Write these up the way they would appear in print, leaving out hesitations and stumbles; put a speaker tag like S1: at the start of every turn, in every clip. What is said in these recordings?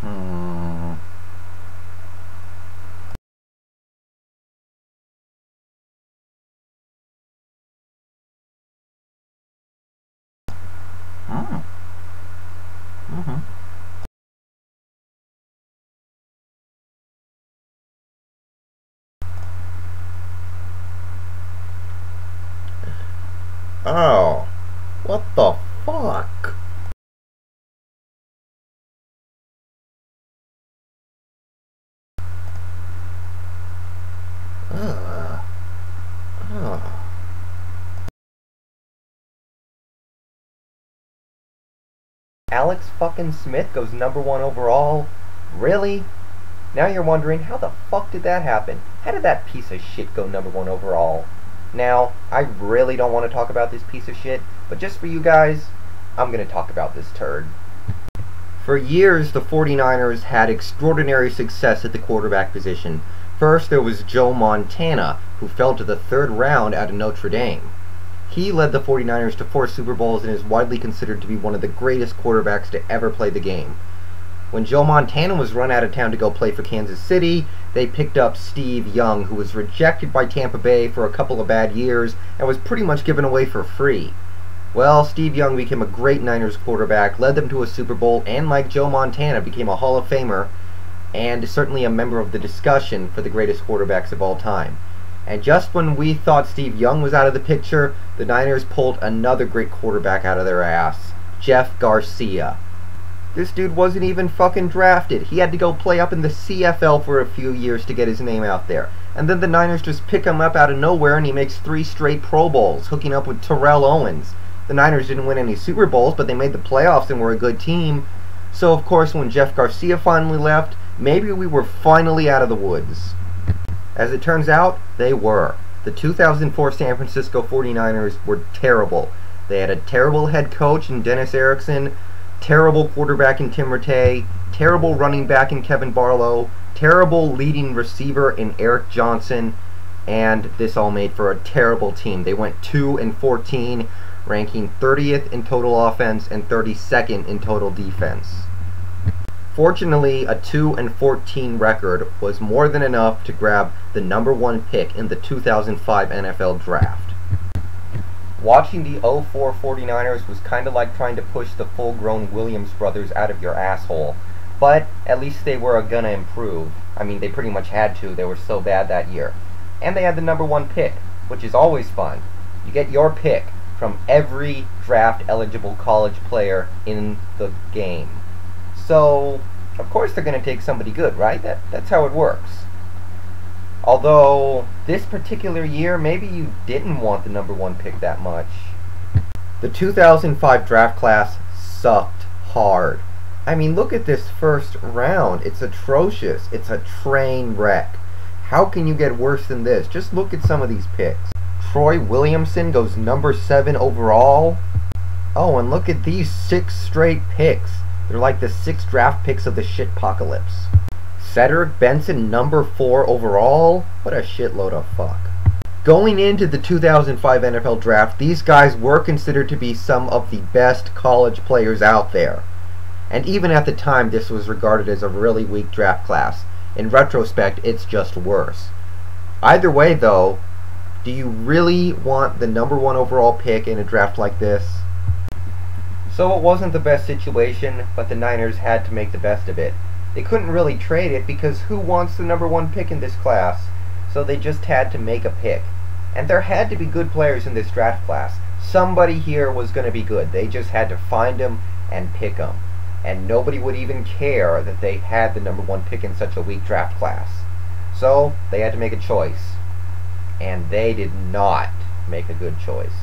S1: Hmm. Hmm. Mm-hmm. Oh, what the fuck? Ugh. Ugh. Alex fucking Smith goes #1 overall? Really? Now you're wondering, how the fuck did that happen? How did that piece of shit go #1 overall? Now, I really don't want to talk about this piece of shit, but just for you guys, I'm gonna talk about this turd. For years, the 49ers had extraordinary success at the quarterback position. First, there was Joe Montana, who fell to the 3rd round out of Notre Dame. He led the 49ers to 4 Super Bowls and is widely considered to be one of the greatest quarterbacks to ever play the game. When Joe Montana was run out of town to go play for Kansas City, they picked up Steve Young, who was rejected by Tampa Bay for a couple of bad years and was pretty much given away for free. Well, Steve Young became a great Niners quarterback, led them to a Super Bowl, and like Joe Montana, became a Hall of Famer, and certainly a member of the discussion for the greatest quarterbacks of all time. And just when we thought Steve Young was out of the picture, the Niners pulled another great quarterback out of their ass, Jeff Garcia. This dude wasn't even fucking drafted. He had to go play up in the CFL for a few years to get his name out there. And then the Niners just pick him up out of nowhere and he makes 3 straight Pro Bowls, hooking up with Terrell Owens. The Niners didn't win any Super Bowls, but they made the playoffs and were a good team. So of course when Jeff Garcia finally left, maybe we were finally out of the woods. As it turns out, they were. The 2004 San Francisco 49ers were terrible. They had a terrible head coach in Dennis Erickson, terrible quarterback in Tim Rattay, terrible running back in Kevin Barlow, terrible leading receiver in Eric Johnson, and this all made for a terrible team. They went 2-14, ranking 30th in total offense and 32nd in total defense. Fortunately, a 2-14 record was more than enough to grab the #1 pick in the 2005 NFL Draft. Watching the 04 49ers was kind of like trying to push the full-grown Williams brothers out of your asshole, but at least they were gonna improve. I mean, they pretty much had to. They were so bad that year. And they had the #1 pick, which is always fun. You get your pick from every draft-eligible college player in the game. So, of course they're going to take somebody good, right? That's how it works. Although, this particular year, maybe you didn't want the #1 pick that much. The 2005 draft class sucked hard. I mean, look at this first round. It's atrocious. It's a train wreck. How can you get worse than this? Just look at some of these picks. Troy Williamson goes #7 overall. Oh, and look at these 6 straight picks. They're like the 6 draft picks of the shitpocalypse. Cedric Benson #4 overall. What a shitload of fuck. Going into the 2005 NFL Draft, these guys were considered to be some of the best college players out there. And even at the time, this was regarded as a really weak draft class. In retrospect, it's just worse. Either way, though, do you really want the #1 overall pick in a draft like this? So it wasn't the best situation, but the Niners had to make the best of it. They couldn't really trade it because who wants the #1 pick in this class? So they just had to make a pick. And there had to be good players in this draft class. Somebody here was going to be good. They just had to find them and pick them. And nobody would even care that they had the #1 pick in such a weak draft class. So they had to make a choice. And they did not make a good choice.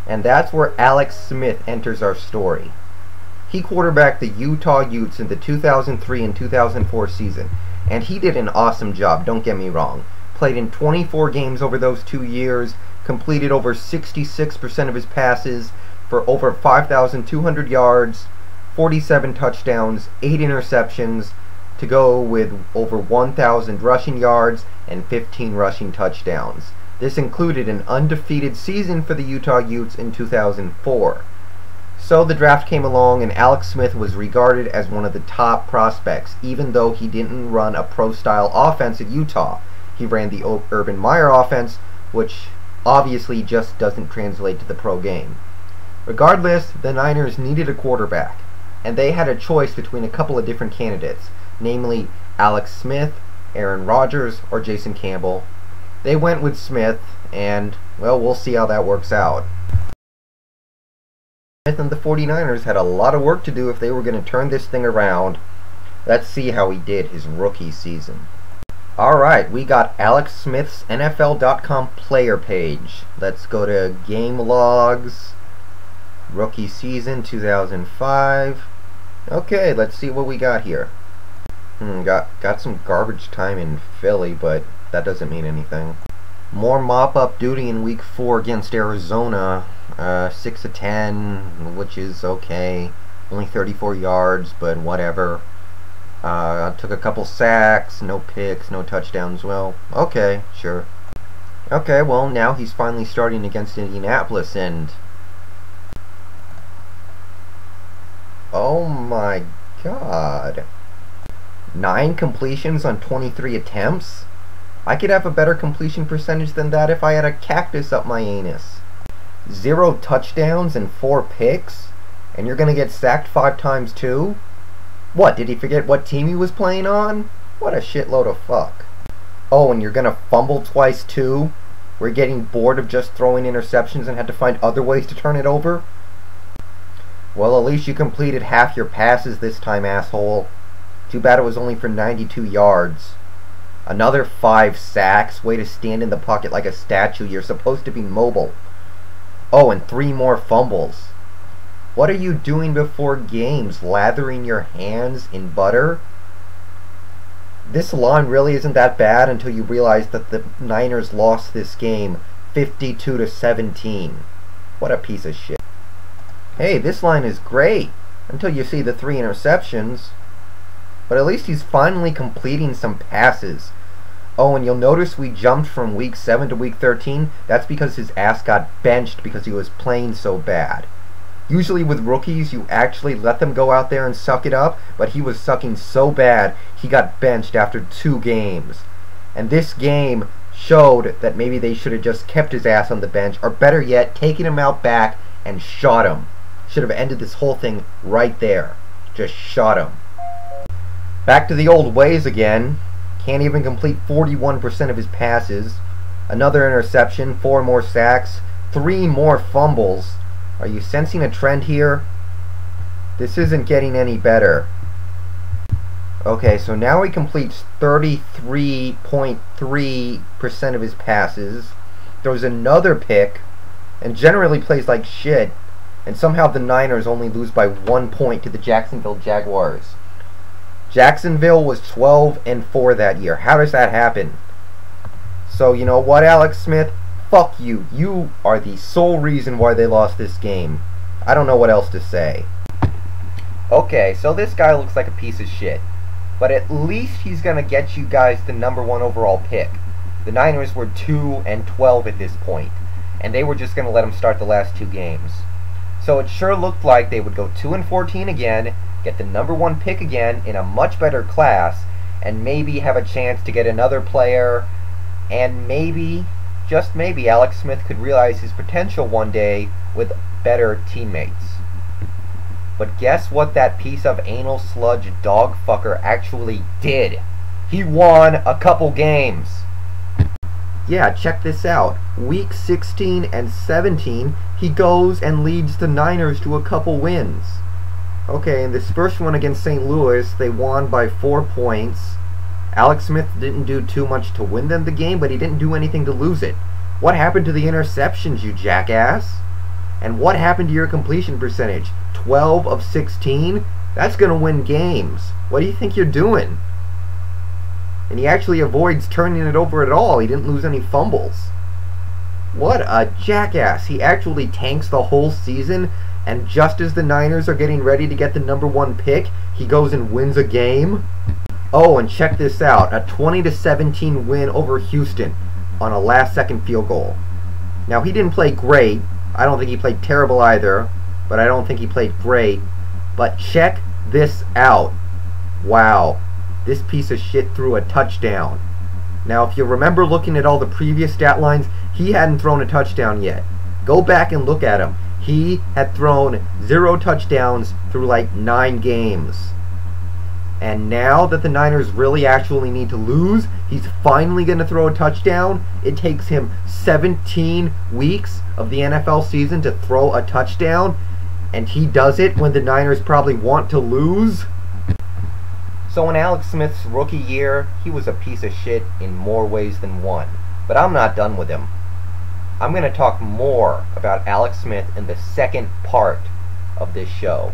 S1: And that's where Alex Smith enters our story. He quarterbacked the Utah Utes in the 2003 and 2004 season, and he did an awesome job, don't get me wrong. Played in 24 games over those 2 years, completed over 66% of his passes for over 5,200 yards, 47 touchdowns, 8 interceptions, to go with over 1,000 rushing yards and 15 rushing touchdowns. This included an undefeated season for the Utah Utes in 2004. So the draft came along, and Alex Smith was regarded as one of the top prospects, even though he didn't run a pro-style offense at Utah. He ran the Urban Meyer offense, which obviously just doesn't translate to the pro game. Regardless, the Niners needed a quarterback, and they had a choice between a couple of different candidates, namely Alex Smith, Aaron Rodgers, or Jason Campbell. They went with Smith, and, well, we'll see how that works out. Smith and the 49ers had a lot of work to do if they were going to turn this thing around. Let's see how he did his rookie season. Alright, we got Alex Smith's NFL.com player page. Let's go to game logs, rookie season 2005. Okay, let's see what we got here. Got some garbage time in Philly, but that doesn't mean anything. More mop-up duty in week 4 against Arizona. 6 of 10, which is okay. Only 34 yards, but whatever. Took a couple sacks, no picks, no touchdowns. Well, okay, sure. Okay, well, now he's finally starting against Indianapolis, and... oh my god. 9 completions on 23 attempts? I could have a better completion percentage than that if I had a cactus up my anus. 0 touchdowns and 4 picks? And you're gonna get sacked 5 times too? What, did he forget what team he was playing on? What a shitload of fuck. Oh, and you're gonna fumble twice too? We're getting bored of just throwing interceptions and had to find other ways to turn it over? Well, at least you completed half your passes this time, asshole. Too bad it was only for 92 yards. Another 5 sacks. Way to stand in the pocket like a statue. You're supposed to be mobile. Oh, and 3 more fumbles. What are you doing before games? Lathering your hands in butter? This line really isn't that bad until you realize that the Niners lost this game 52-17. What a piece of shit. Hey, this line is great until you see the 3 interceptions. But at least he's finally completing some passes. Oh, and you'll notice we jumped from week 7 to week 13. That's because his ass got benched because he was playing so bad. Usually with rookies, you actually let them go out there and suck it up, but he was sucking so bad, he got benched after 2 games. And this game showed that maybe they should have just kept his ass on the bench, or better yet, taken him out back and shot him. Should have ended this whole thing right there. Just shot him. Back to the old ways again. Can't even complete 41% of his passes. Another interception, 4 more sacks, 3 more fumbles. Are you sensing a trend here? This isn't getting any better. Okay, so now he completes 33.3% of his passes. Throws another pick, and generally plays like shit. And somehow the Niners only lose by 1 point to the Jacksonville Jaguars. Jacksonville was 12-4 that year. How does that happen? So, you know what, Alex Smith? Fuck you. You are the sole reason why they lost this game. I don't know what else to say. Okay, so this guy looks like a piece of shit. But at least he's going to get you guys the #1 overall pick. The Niners were 2-12 at this point, and they were just going to let him start the last 2 games. So it sure looked like they would go 2-14 again, get the #1 pick again in a much better class, and maybe have a chance to get another player, and maybe, just maybe, Alex Smith could realize his potential one day with better teammates. But guess what that piece of anal sludge dog fucker actually did? He won a couple games. Yeah, check this out. Week 16 and 17, he goes and leads the Niners to a couple wins. Okay, in this first one against St. Louis, they won by 4 points. Alex Smith didn't do too much to win them the game, but he didn't do anything to lose it. What happened to the interceptions, you jackass? And what happened to your completion percentage? 12 of 16? That's gonna win games. What do you think you're doing? And he actually avoids turning it over at all. He didn't lose any fumbles. What a jackass. He actually tanks the whole season, and just as the Niners are getting ready to get the #1 pick, he goes and wins a game. Oh, and check this out. A 20-17 win over Houston on a last-second field goal. Now, he didn't play great. I don't think he played terrible either. but I don't think he played great. But check this out. Wow. This piece of shit threw a touchdown. Now, if you remember looking at all the previous stat lines, he hadn't thrown a touchdown yet. Go back and look at him. He had thrown 0 touchdowns through like 9 games. And now that the Niners really actually need to lose, he's finally going to throw a touchdown. It takes him 17 weeks of the NFL season to throw a touchdown, and he does it when the Niners probably want to lose. So in Alex Smith's rookie year, he was a piece of shit in more ways than one. But I'm not done with him. I'm going to talk more about Alex Smith in the second part of this show.